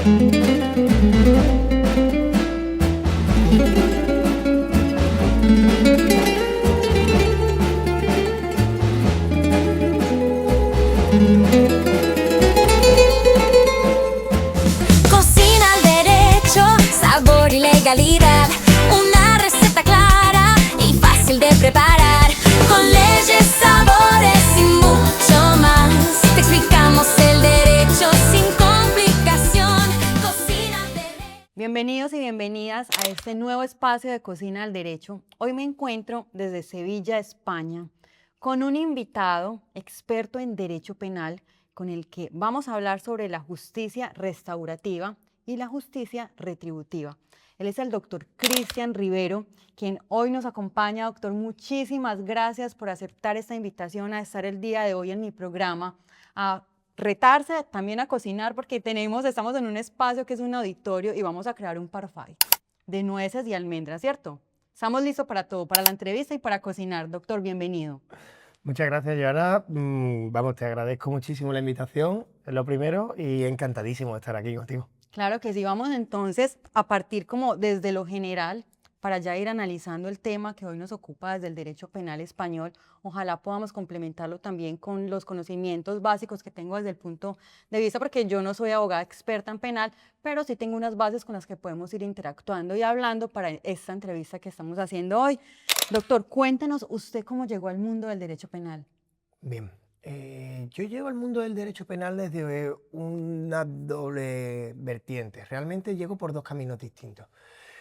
Cocina al derecho, sabor y legalidad. Una receta clara y fácil de preparar. Con leyes, sabores y mucho más. Te explicamos el derecho sin complicación. Cocina al derecho. Bienvenidos y bienvenidas a este nuevo espacio de Cocina al Derecho. Hoy me encuentro desde Sevilla, España, con un invitado experto en derecho penal con el que vamos a hablar sobre la justicia restaurativa y la justicia retributiva. Él es el doctor Cristian Rivero, quien hoy nos acompaña. Doctor, muchísimas gracias por aceptar esta invitación a estar el día de hoy en mi programa, a retarse también a cocinar, porque estamos en un espacio que es un auditorio y vamos a crear un parfait de nueces y almendras, ¿cierto? Estamos listos para todo, para la entrevista y para cocinar. Doctor, bienvenido. Muchas gracias, Joana. Vamos, te agradezco muchísimo la invitación, es lo primero, y encantadísimo de estar aquí contigo. Claro que sí, vamos entonces a partir como desde lo general para ya ir analizando el tema que hoy nos ocupa desde el derecho penal español. Ojalá podamos complementarlo también con los conocimientos básicos que tengo desde el punto de vista, porque yo no soy abogada experta en penal, pero sí tengo unas bases con las que podemos ir interactuando y hablando para esta entrevista que estamos haciendo hoy. Doctor, cuéntenos usted cómo llegó al mundo del derecho penal. Bien, yo llego al mundo del derecho penal desde una doble vertiente. Realmente llego por dos caminos distintos.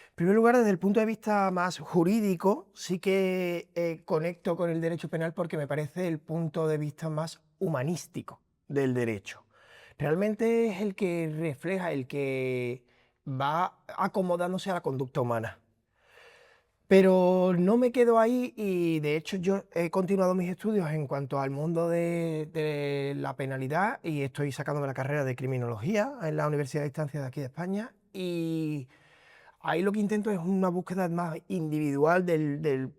En primer lugar, desde el punto de vista más jurídico, sí que conecto con el derecho penal porque me parece el punto de vista más humanístico del derecho. Realmente es el que refleja, el que va acomodándose a la conducta humana. Pero no me quedo ahí y de hecho yo he continuado mis estudios en cuanto al mundo de la penalidad y estoy sacándome la carrera de criminología en la Universidad de Distancia de aquí de España, y ahí lo que intento es una búsqueda más individual del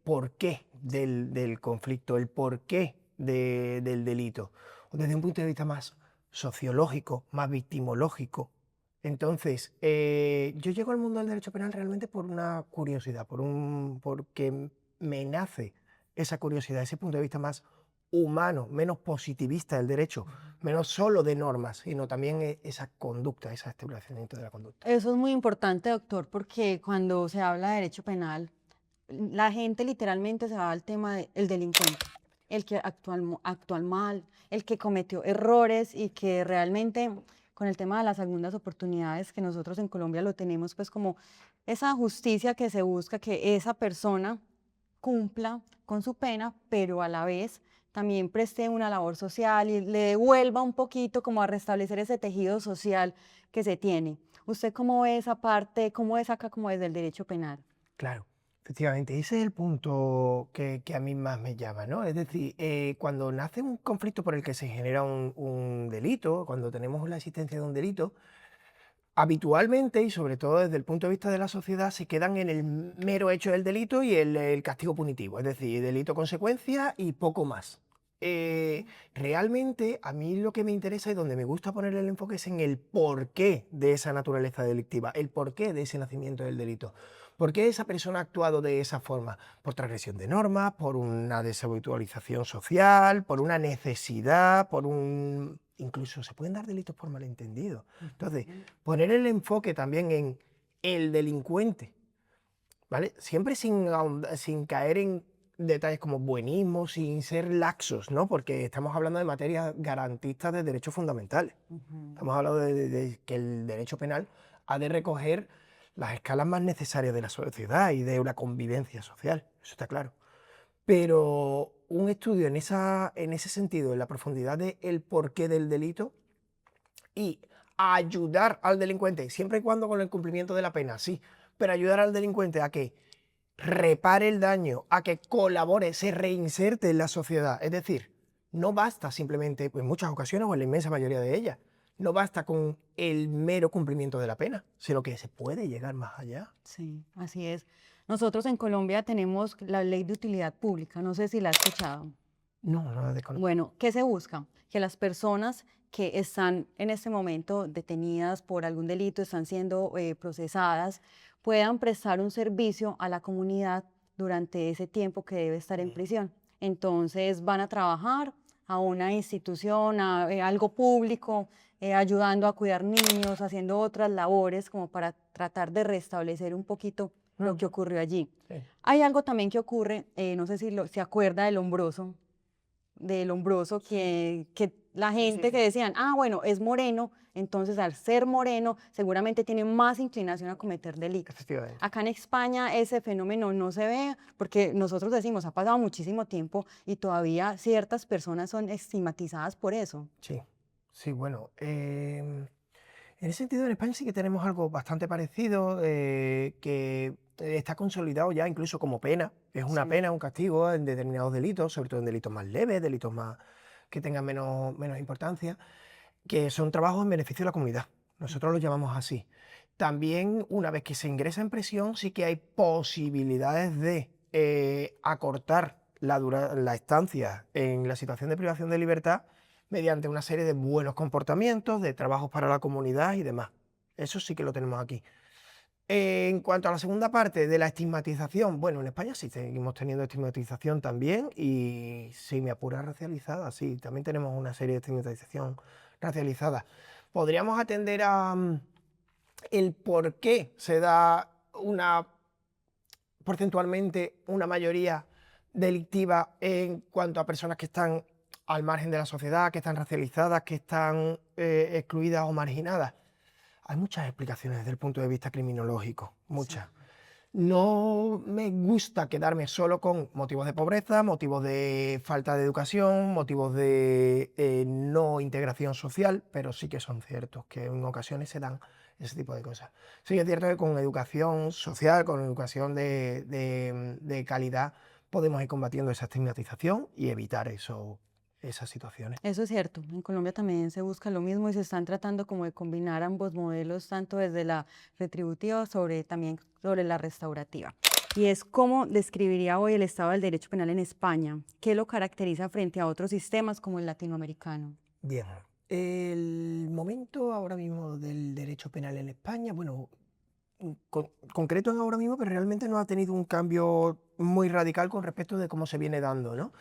porqué del conflicto, el porqué del delito, desde un punto de vista más sociológico, más victimológico. Entonces, yo llego al mundo del derecho penal realmente por una curiosidad, porque me nace esa curiosidad, ese punto de vista más humano, menos positivista del derecho, menos solo de normas, sino también esa conducta, ese establecimiento de la conducta. Eso es muy importante, doctor, porque cuando se habla de derecho penal, la gente literalmente se va al tema del delincuente, el que actúa mal, el que cometió errores y que realmente con el tema de las segundas oportunidades, que nosotros en Colombia lo tenemos pues como esa justicia que se busca, que esa persona cumpla con su pena, pero a la vez también preste una labor social y le devuelva un poquito como a restablecer ese tejido social que se tiene. ¿Usted cómo ve esa parte, cómo es acá como desde el derecho penal? Claro, efectivamente, ese es el punto que a mí más me llama, ¿no? Es decir, cuando nace un conflicto por el que se genera un delito, cuando tenemos la existencia de un delito, habitualmente, y sobre todo desde el punto de vista de la sociedad, se quedan en el mero hecho del delito y el castigo punitivo, es decir, delito consecuencia y poco más. Realmente a mí lo que me interesa y donde me gusta poner el enfoque es en el porqué de esa naturaleza delictiva, el porqué de ese nacimiento del delito. ¿Por qué esa persona ha actuado de esa forma? Por transgresión de normas, por una deshabitualización social, por una necesidad, incluso se pueden dar delitos por malentendido. Entonces, poner el enfoque también en el delincuente, ¿vale? Siempre sin caer en detalles como buenismo, sin ser laxos, ¿no? Porque estamos hablando de materias garantistas de derechos fundamentales. Estamos hablando de que el derecho penal ha de recoger las escalas más necesarias de la sociedad y de una convivencia social, eso está claro. Pero un estudio en ese sentido, en la profundidad del porqué del delito y ayudar al delincuente, siempre y cuando con el cumplimiento de la pena, sí, pero ayudar al delincuente a que repare el daño, a que colabore, se reinserte en la sociedad. Es decir, no basta simplemente, en muchas ocasiones o en la inmensa mayoría de ellas, no basta con el mero cumplimiento de la pena, sino que se puede llegar más allá. Sí, así es. Nosotros en Colombia tenemos la ley de utilidad pública, no sé si la has escuchado. No, no desconozco. Bueno, ¿qué se busca? Que las personas que están en este momento detenidas por algún delito, están siendo procesadas, puedan prestar un servicio a la comunidad durante ese tiempo que debe estar en prisión. Entonces van a trabajar a una institución, a algo público, ayudando a cuidar niños, haciendo otras labores como para tratar de restablecer un poquito lo que ocurrió allí. Sí. Hay algo también que ocurre, no sé si se acuerda del hombroso que la gente que decían, ah, bueno, es moreno, entonces al ser moreno seguramente tiene más inclinación a cometer delitos. Efectivamente. Acá en España ese fenómeno no se ve porque nosotros decimos, ha pasado muchísimo tiempo y todavía ciertas personas son estigmatizadas por eso. Sí, sí, bueno, en ese sentido en España sí que tenemos algo bastante parecido, que está consolidado ya incluso como pena, es una Sí. pena, un castigo en determinados delitos, sobre todo en delitos más leves, delitos más que tengan menos importancia, que son trabajos en beneficio de la comunidad. Nosotros los llamamos así. También, una vez que se ingresa en prisión, sí que hay posibilidades de acortar la estancia en la situación de privación de libertad mediante una serie de buenos comportamientos, de trabajos para la comunidad y demás. Eso sí que lo tenemos aquí. En cuanto a la segunda parte de la estigmatización, bueno, en España sí seguimos teniendo estigmatización también y si me apura racializada, sí, también tenemos una serie de estigmatización racializada. Podríamos atender a el por qué se da porcentualmente una mayoría delictiva en cuanto a personas que están al margen de la sociedad, que están racializadas, que están excluidas o marginadas. Hay muchas explicaciones desde el punto de vista criminológico, muchas. Sí. No me gusta quedarme solo con motivos de pobreza, motivos de falta de educación, motivos de no integración social, pero sí que son ciertos, que en ocasiones se dan ese tipo de cosas. Sí es cierto que con educación social, con educación de calidad, podemos ir combatiendo esa estigmatización y evitar esas situaciones. Eso es cierto, en Colombia también se busca lo mismo y se están tratando como de combinar ambos modelos, tanto desde la retributiva también sobre la restaurativa. Y es cómo describiría hoy el estado del derecho penal en España, qué lo caracteriza frente a otros sistemas como el latinoamericano. Bien, el momento ahora mismo del derecho penal en España, bueno, concreto en ahora mismo, pero realmente no ha tenido un cambio muy radical con respecto de cómo se viene dando, ¿no?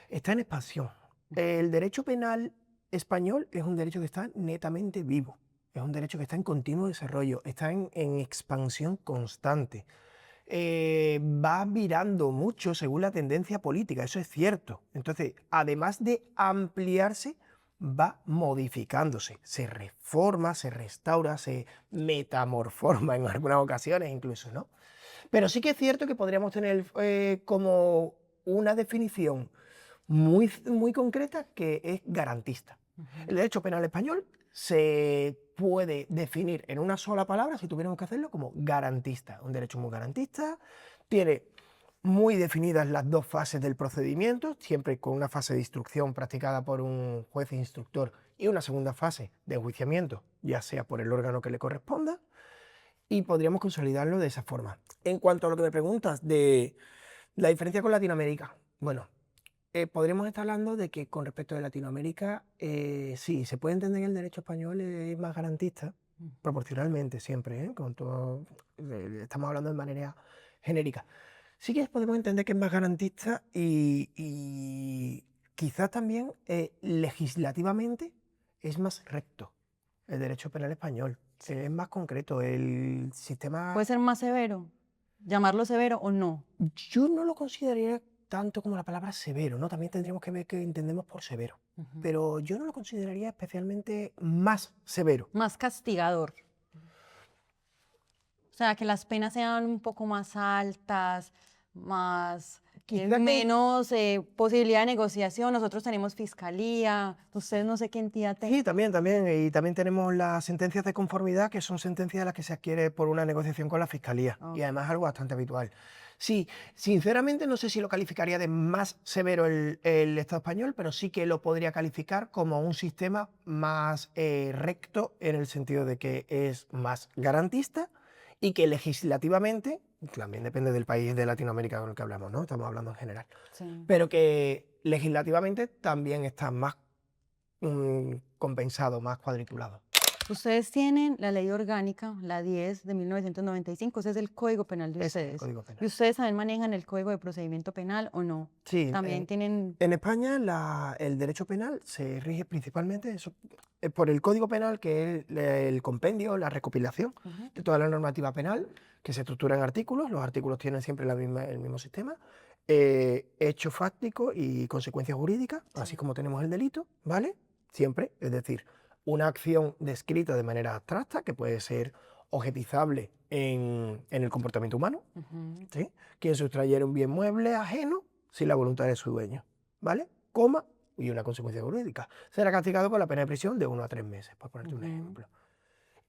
Está en expansión. El derecho penal español es un derecho que está netamente vivo, es un derecho que está en continuo desarrollo, está en expansión constante. Va virando mucho según la tendencia política, eso es cierto. Entonces, además de ampliarse, va modificándose, se reforma, se restaura, se metamorforma en algunas ocasiones incluso, ¿no? Pero sí que es cierto que podríamos tener como una definición muy, muy concreta que es garantista. El derecho penal español se puede definir en una sola palabra, si tuviéramos que hacerlo, como garantista. Un derecho muy garantista, tiene muy definidas las dos fases del procedimiento, siempre con una fase de instrucción practicada por un juez instructor y una segunda fase de enjuiciamiento, ya sea por el órgano que le corresponda, y podríamos consolidarlo de esa forma. En cuanto a lo que me preguntas de la diferencia con Latinoamérica, bueno, podríamos estar hablando de que con respecto de Latinoamérica, sí, se puede entender que el derecho español es más garantista, proporcionalmente siempre, estamos hablando de manera genérica. Sí que podemos entender que es más garantista y quizás también legislativamente es más recto el derecho penal español, es más concreto, el sistema... ¿Puede ser más severo? ¿Llamarlo severo o no? Yo no lo consideraría tanto como la palabra severo, ¿no? También tendríamos que ver qué entendemos por severo. Pero yo no lo consideraría especialmente más severo. Más castigador. O sea, que las penas sean un poco más altas, más menos posibilidad de negociación. Nosotros tenemos fiscalía, ustedes no sé qué entidad Sí, también. Y también tenemos las sentencias de conformidad, que son sentencias de las que se adquiere por una negociación con la fiscalía. Y además es algo bastante habitual. Sí, sinceramente no sé si lo calificaría de más severo el Estado español, pero sí que lo podría calificar como un sistema más recto en el sentido de que es más garantista y que legislativamente, también depende del país de Latinoamérica con el que hablamos, ¿no? Estamos hablando en general, pero que legislativamente también está más compensado, más cuadriculado. Ustedes tienen la ley orgánica, la 10 de 1995, ese es el Código Penal de Ese es el ustedes. Código Penal. ¿Y ustedes también manejan el Código de Procedimiento Penal o no? Sí, También tienen... en España el derecho penal se rige principalmente por el Código Penal, que es el compendio, la recopilación Ujú. de toda la normativa penal, que se estructura en artículos. Los artículos tienen siempre el mismo sistema, hecho fáctico y consecuencias jurídicas, así como tenemos el delito, ¿vale? Siempre, es decir, una acción descrita de manera abstracta, que puede ser objetizable en el comportamiento humano, Ujú. ¿sí? Quien sustrayera un bien mueble ajeno sin la voluntad de su dueño, ¿vale? Coma y una consecuencia jurídica. Será castigado con la pena de prisión de 1 a 3 meses, por ponerte un Ujú. ejemplo.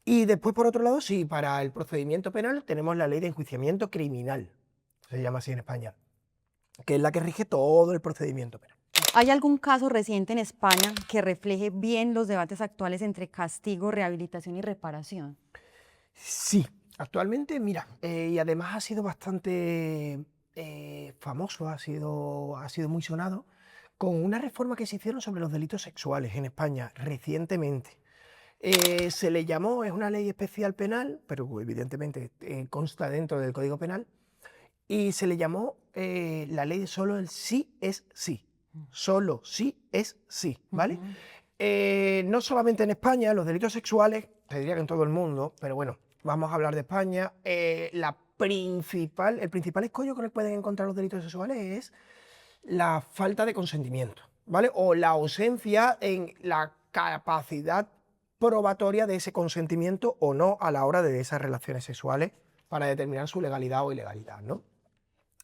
Y después, por otro lado, sí, para el procedimiento penal tenemos la ley de enjuiciamiento criminal, se llama así en España, que es la que rige todo el procedimiento penal. ¿Hay algún caso reciente en España que refleje bien los debates actuales entre castigo, rehabilitación y reparación? Sí, actualmente, mira, y además ha sido bastante famoso, ha sido muy sonado, con una reforma que se hicieron sobre los delitos sexuales en España recientemente. Se le llamó, es una ley especial penal, pero evidentemente consta dentro del Código Penal, y se le llamó la ley de solo el sí es sí. Solo sí es sí, ¿vale? Ujú. No solamente en España, los delitos sexuales, te diría que en todo el mundo, pero bueno, vamos a hablar de España. El principal escollo con el que pueden encontrar los delitos sexuales es la falta de consentimiento, ¿vale? O la ausencia en la capacidad probatoria de ese consentimiento o no a la hora de esas relaciones sexuales para determinar su legalidad o ilegalidad, ¿no?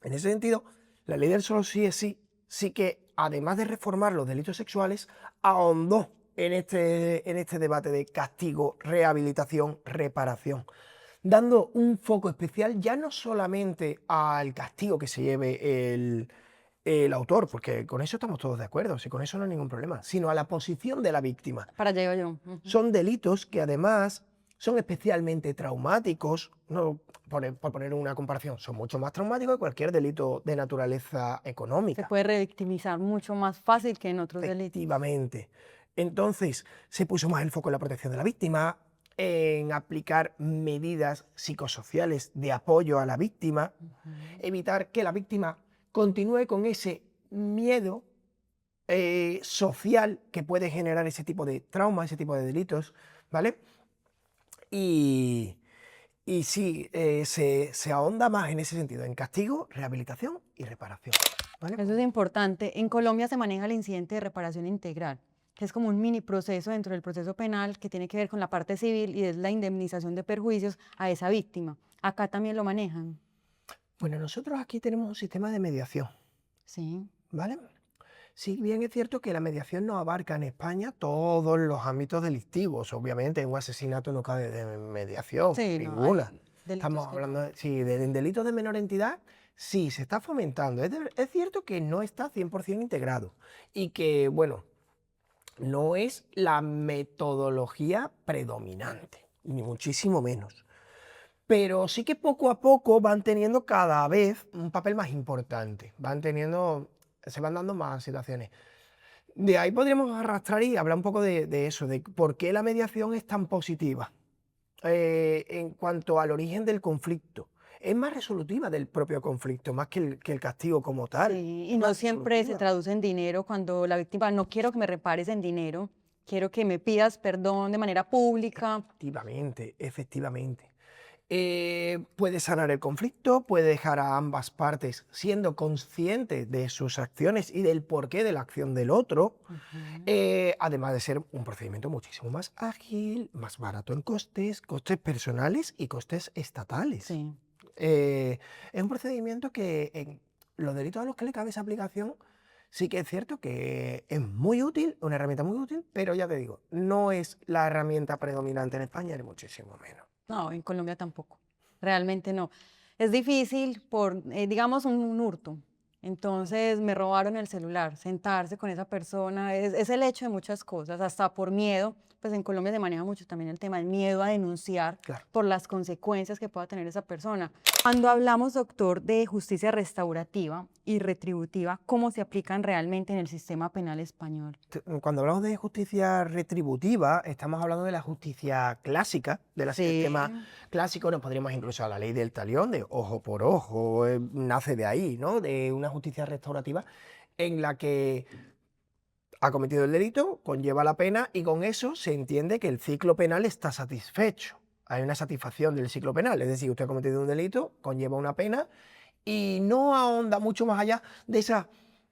En ese sentido, la ley del solo sí es sí, sí que además de reformar los delitos sexuales, ahondó en este debate de castigo, rehabilitación, reparación, dando un foco especial ya no solamente al castigo que se lleve el autor, porque con eso estamos todos de acuerdo, si con eso no hay ningún problema, sino a la posición de la víctima. Para allá iba yo. Ujú. Son delitos que además son especialmente traumáticos, no, por poner una comparación, son mucho más traumáticos que cualquier delito de naturaleza Se económica. puede revictimizar mucho más fácil que en otros delitos. Efectivamente. Entonces, se puso más el foco en la protección de la víctima, en aplicar medidas psicosociales de apoyo a la víctima, evitar que la víctima continúe con ese miedo social que puede generar ese tipo de trauma, ese tipo de delitos, ¿vale? Y, y sí, se ahonda más en ese sentido, en castigo, rehabilitación y reparación, ¿vale? Eso es importante. En Colombia se maneja el incidente de reparación integral, que es como un mini proceso dentro del proceso penal que tiene que ver con la parte civil y es la indemnización de perjuicios a esa víctima. Acá también lo manejan. Bueno, nosotros aquí tenemos un sistema de mediación, Sí. ¿vale? Si bien es cierto que la mediación no abarca en España todos los ámbitos delictivos, obviamente un asesinato no cabe de mediación, Sí, no, hay ninguna. delitos Estamos que hablando, no. sí, de delitos de menor entidad, sí, se está fomentando. Es cierto que no está 100% integrado y que, bueno, no es la metodología predominante, ni muchísimo menos. Pero sí que poco a poco van teniendo cada vez un papel más importante, se van dando más situaciones. De ahí podríamos arrastrar y hablar un poco de eso, de por qué la mediación es tan positiva en cuanto al origen del conflicto. Es más resolutiva del propio conflicto, más que el castigo como tal. Sí, y Es no más siempre se resolutiva. traduce en dinero cuando la víctima no quiero que me repares en dinero, quiero que me pidas perdón de manera pública. Efectivamente, efectivamente. Puede sanar el conflicto, puede dejar a ambas partes siendo conscientes de sus acciones y del porqué de la acción del otro, además de ser un procedimiento muchísimo más ágil, más barato en costes, costes personales y costes estatales. Sí. Es un procedimiento que en los delitos a los que le cabe esa aplicación sí que es cierto que es muy útil, una herramienta muy útil, pero ya te digo, no es la herramienta predominante en España, ni muchísimo menos. No, en Colombia tampoco. Realmente no. Es difícil por, digamos, un hurto. Entonces me robaron el celular, sentarse con esa persona, es el hecho de muchas cosas, hasta por miedo, pues en Colombia se maneja mucho también el tema del miedo a denunciar Claro. por las consecuencias que pueda tener esa persona. Cuando hablamos, doctor, de justicia restaurativa y retributiva, ¿cómo se aplican realmente en el sistema penal español? Cuando hablamos de justicia retributiva, estamos hablando de la justicia clásica, del Sí, sistema clásico, nos podríamos incluso a la ley del talión, de ojo por ojo, nace de ahí, ¿no? De una justicia restaurativa en la que ha cometido el delito, conlleva la pena y con eso se entiende que el ciclo penal está satisfecho. Hay una satisfacción del ciclo penal, es decir, usted ha cometido un delito, conlleva una pena y no ahonda mucho más allá de esas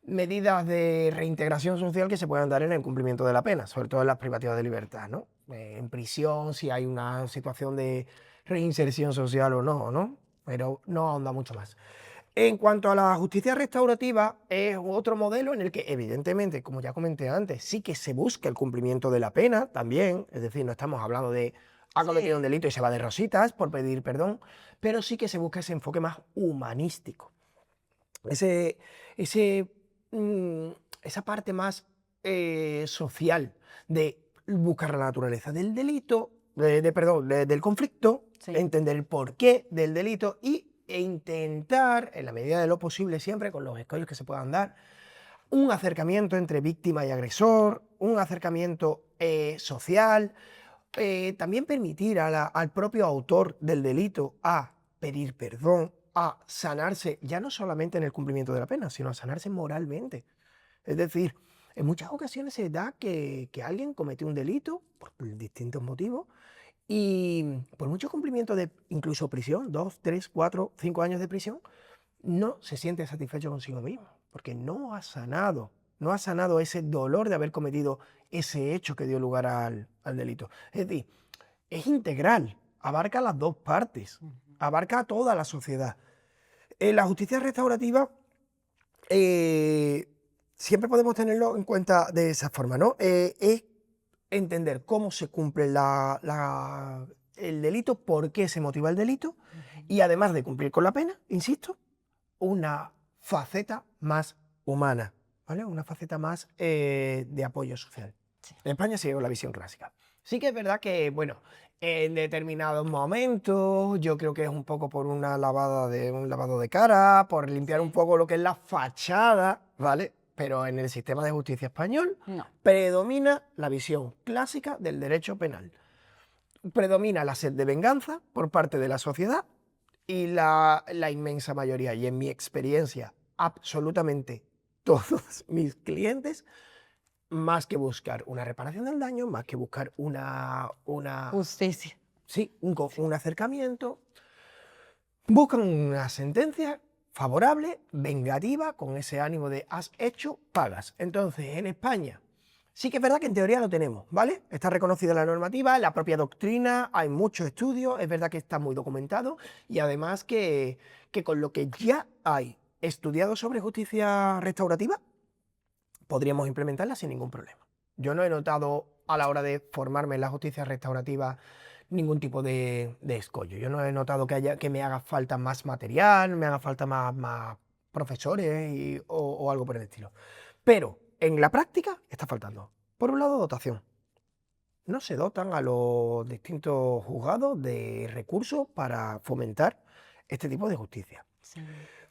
medidas de reintegración social que se puedan dar en el cumplimiento de la pena, sobre todo en las privativas de libertad, ¿no? En prisión, si hay una situación de reinserción social o no, ¿no? Pero no ahonda mucho más. En cuanto a la justicia restaurativa, es otro modelo en el que, evidentemente, como ya comenté antes, sí que se busca el cumplimiento de la pena también, es decir, no estamos hablando de ha cometido un sí, delito y se va de rositas por pedir perdón, pero sí que se busca ese enfoque más humanístico, ese, ese, mm, esa parte más social de buscar la naturaleza del delito, perdón, del conflicto, sí. entender el porqué del delito e intentar, en la medida de lo posible siempre, con los escollos que se puedan dar, un acercamiento entre víctima y agresor, un acercamiento social, también permitir al propio autor del delito a pedir perdón, a sanarse, ya no solamente en el cumplimiento de la pena, sino a sanarse moralmente. Es decir, en muchas ocasiones se da que alguien comete un delito por distintos motivos y por mucho cumplimiento de incluso prisión, 2, 3, 4, 5 años de prisión, no se siente satisfecho consigo mismo, porque no ha sanado ese dolor de haber cometido ese hecho que dio lugar al delito. Es decir, es integral, abarca las dos partes, abarca a toda la sociedad. La justicia restaurativa siempre podemos tenerlo en cuenta de esa forma, ¿no? Es entender cómo se cumple el delito, por qué se motiva el delito y además de cumplir con la pena, insisto, una faceta más humana, ¿vale? Una faceta más de apoyo social. Sí. En España sigue la visión clásica. Sí que es verdad que, bueno, en determinados momentos yo creo que es un poco por un lavado de cara, por limpiar un poco lo que es la fachada, ¿vale? Pero en el sistema de justicia español No. predomina la visión clásica del derecho penal. Predomina la sed de venganza por parte de la sociedad y la inmensa mayoría, y en mi experiencia, absolutamente todos mis clientes, más que buscar una reparación del daño, más que buscar Justicia. sí, un acercamiento, buscan una sentencia favorable, vengativa, con ese ánimo de has hecho, pagas. Entonces, en España, sí que es verdad que en teoría lo tenemos, ¿vale? Está reconocida la normativa, la propia doctrina, hay muchos estudios, es verdad que está muy documentado y además que con lo que ya hay estudiado sobre justicia restaurativa, podríamos implementarla sin ningún problema. Yo no he notado a la hora de formarme en la justicia restaurativa ningún tipo de escollo. Yo no he notado que me haga falta más material, me haga falta más profesores o algo por el estilo. Pero en la práctica está faltando. Por un lado, dotación. No se dotan a los distintos juzgados de recursos para fomentar este tipo de justicia. Sí.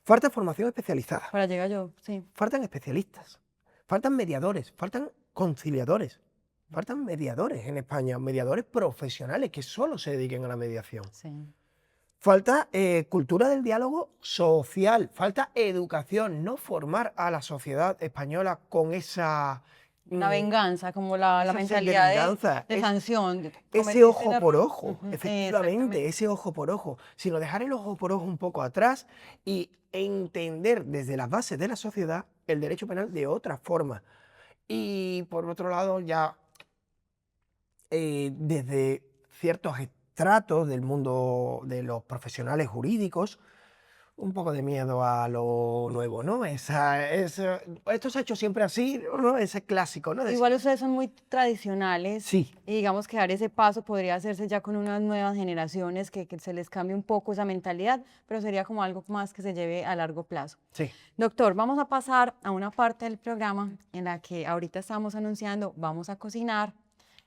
Falta formación especializada. Para llegar yo, sí. Faltan especialistas, faltan mediadores, faltan conciliadores, faltan mediadores en España, mediadores profesionales que solo se dediquen a la mediación. Sí. Falta cultura del diálogo social, falta educación, no formar a la sociedad española con esa... Una venganza, como la esa sed de mentalidad venganza, de sanción. ese Cometiste ojo un por error. ojo, Ujú, efectivamente, exactamente. ese ojo por ojo, sino dejar el ojo por ojo un poco atrás y entender desde las bases de la sociedad el derecho penal de otra forma. Y por otro lado, ya desde ciertos estratos del mundo de los profesionales jurídicos, un poco de miedo a lo nuevo, ¿no? Esto se ha hecho siempre así, ¿no? Ese clásico, ¿no? Igual ustedes son muy tradicionales Sí, y digamos que dar ese paso podría hacerse ya con unas nuevas generaciones, que se les cambie un poco esa mentalidad, pero sería como algo más que se lleve a largo plazo. sí. Doctor, vamos a pasar a una parte del programa en la que ahorita estamos anunciando, vamos a cocinar.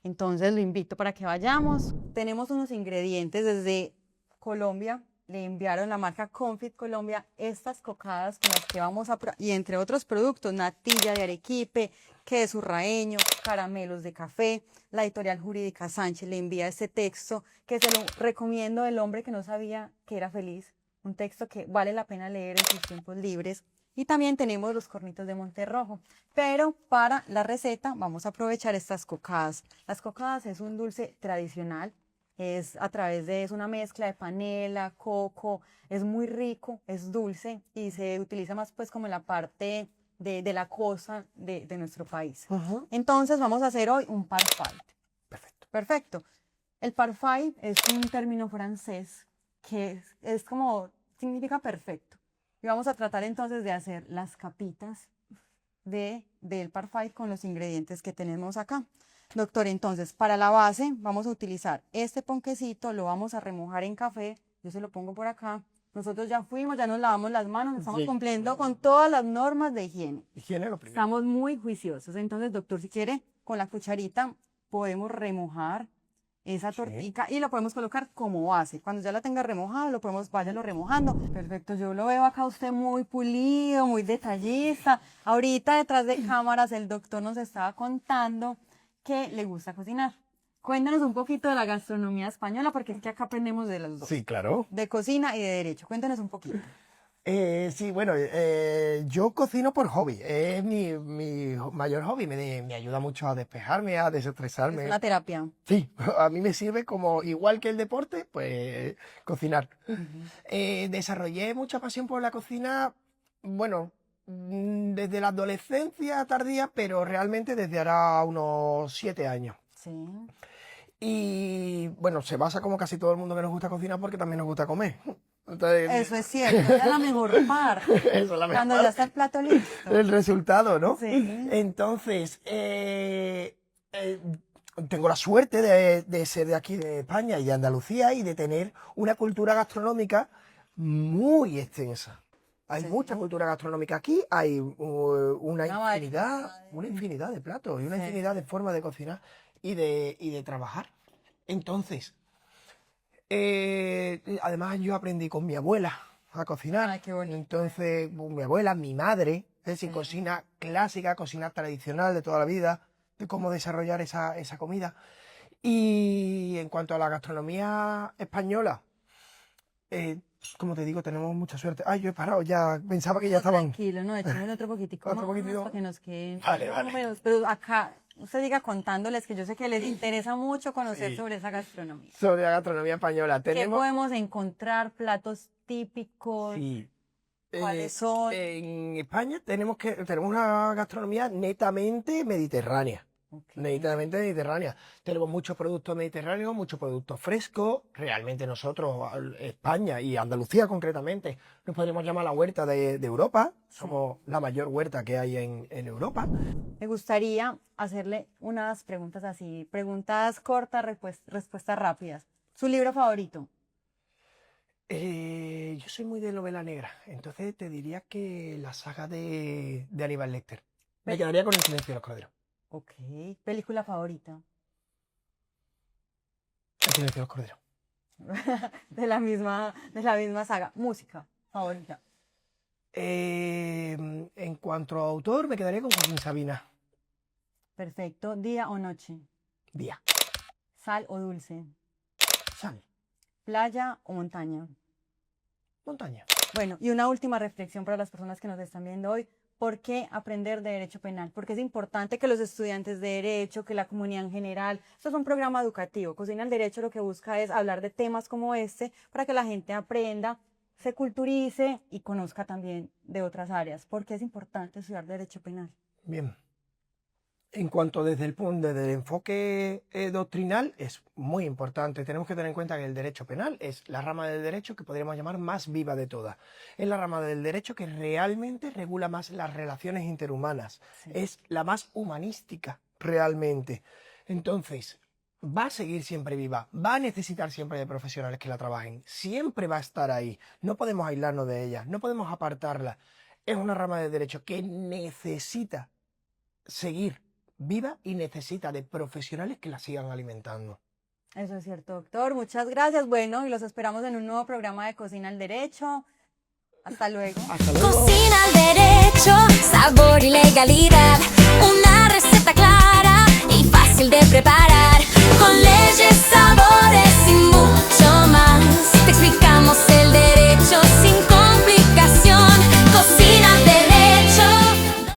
Entonces lo invito para que vayamos. Tenemos unos ingredientes desde Colombia. Le enviaron la marca Confit Colombia estas cocadas con las que vamos a y entre otros productos, natilla de arequipe, queso raeño, caramelos de café. La editorial jurídica Sánchez le envía este texto que se lo recomiendo del hombre que no sabía que era feliz. Un texto que vale la pena leer en sus tiempos libres. Y también tenemos los cornitos de Monterrojo. Pero para la receta vamos a aprovechar estas cocadas. Las cocadas es un dulce tradicional. Es una mezcla de panela, coco, es muy rico, es dulce y se utiliza más pues como en la parte de la costa de nuestro país. Ujú. Entonces vamos a hacer hoy un parfait. Perfecto. Perfecto. El parfait es un término francés que significa perfecto. Y vamos a tratar entonces de hacer las capitas del parfait con los ingredientes que tenemos acá. Doctor, entonces, para la base vamos a utilizar este ponquecito, lo vamos a remojar en café, yo se lo pongo por acá. Nosotros ya fuimos, ya nos lavamos las manos, estamos Sí. cumpliendo con todas las normas de higiene. Higiene lo primero. Estamos muy juiciosos. Entonces, doctor, si quiere, con la cucharita podemos remojar esa tortica y lo podemos colocar como base. Cuando ya la tenga remojada, váyalo remojando. Perfecto, yo lo veo acá a usted muy pulido, muy detallista. Ahorita detrás de cámaras el doctor nos estaba contando que le gusta cocinar. Cuéntanos un poquito de la gastronomía española, porque es que acá aprendemos de los dos. Sí, claro. De cocina y de derecho. Cuéntanos un poquito. Sí, bueno, yo cocino por hobby, es mi mayor hobby, me ayuda mucho a despejarme, a Es desestresarme. una terapia. Sí, a mí me sirve como, igual que el deporte, pues cocinar. Desarrollé mucha pasión por la cocina, bueno, desde la adolescencia tardía, pero realmente desde ahora unos 7 años. Sí. Y bueno, se basa como casi todo el mundo que nos gusta cocinar porque también nos gusta comer. Entonces, Eso es cierto, esa es la mejor parte. eso es la mejor Cuando ya está el plato listo. el resultado, ¿no? Sí. Entonces, tengo la suerte de ser de aquí, de España y de Andalucía, y de tener una cultura gastronómica muy extensa. Hay Sí. mucha cultura gastronómica aquí, hay una Una infinidad de platos y una Sí. infinidad de formas de cocinar y de trabajar. Entonces, además yo aprendí con mi abuela a cocinar. Ay, qué bonito. Entonces, mi abuela, mi madre, es decir, Sí. cocina clásica, cocina tradicional de toda la vida, de cómo desarrollar esa comida. Y en cuanto a la gastronomía española, como te digo, tenemos mucha suerte. Ay, yo he parado, ya pensaba que ya estaban. Tranquilo, no, echémosle otro poquitico Otro más poquitito. para que nos queden Vale, más o vale. menos. Pero acá, usted diga contándoles que yo sé que les interesa mucho conocer Sí. sobre esa gastronomía. Sobre la gastronomía española. ¿Qué Tenemos. podemos encontrar? Platos típicos. Sí. ¿Cuáles son? En España tenemos una gastronomía netamente mediterránea. Ok. Netamente mediterránea. Tenemos muchos productos mediterráneos, muchos productos frescos. Realmente nosotros, España y Andalucía concretamente, nos podríamos llamar la huerta de Europa. Somos la mayor huerta que hay en Europa. Me gustaría hacerle unas preguntas así, preguntas cortas, respuestas rápidas. ¿Su libro favorito? Yo soy muy de novela negra, entonces te diría que la saga de Aníbal Lecter. Me quedaría con El silencio de los corderos. Ok. ¿Película favorita? El silencio de los corderos. de la misma saga. ¿Música favorita? En cuanto a autor, me quedaría con Joaquín Sabina. Perfecto. ¿Día o noche? Día. ¿Sal o dulce? Sal. ¿Playa o montaña? Montaña. Bueno, y una última reflexión para las personas que nos están viendo hoy. ¿Por qué aprender de Derecho Penal? Porque es importante que los estudiantes de Derecho, que la comunidad en general, esto es un programa educativo. Cocina al Derecho lo que busca es hablar de temas como este para que la gente aprenda, se culturice y conozca también de otras áreas. ¿Por qué es importante estudiar Derecho Penal? Bien. En cuanto desde el enfoque doctrinal, es muy importante. Tenemos que tener en cuenta que el derecho penal es la rama del derecho que podríamos llamar más viva de todas. Es la rama del derecho que realmente regula más las relaciones interhumanas. Sí. Es la más humanística, realmente. Entonces, va a seguir siempre viva, va a necesitar siempre de profesionales que la trabajen. Siempre va a estar ahí. No podemos aislarnos de ella, no podemos apartarla. Es una rama del derecho que necesita seguir viva y necesita de profesionales que la sigan alimentando. Eso es cierto, doctor. Muchas gracias. Bueno, y los esperamos en un nuevo programa de Cocina al Derecho. Hasta luego. Hasta luego. Cocina al Derecho, sabor y legalidad. Una receta clara y fácil de preparar. Con leyes, sabor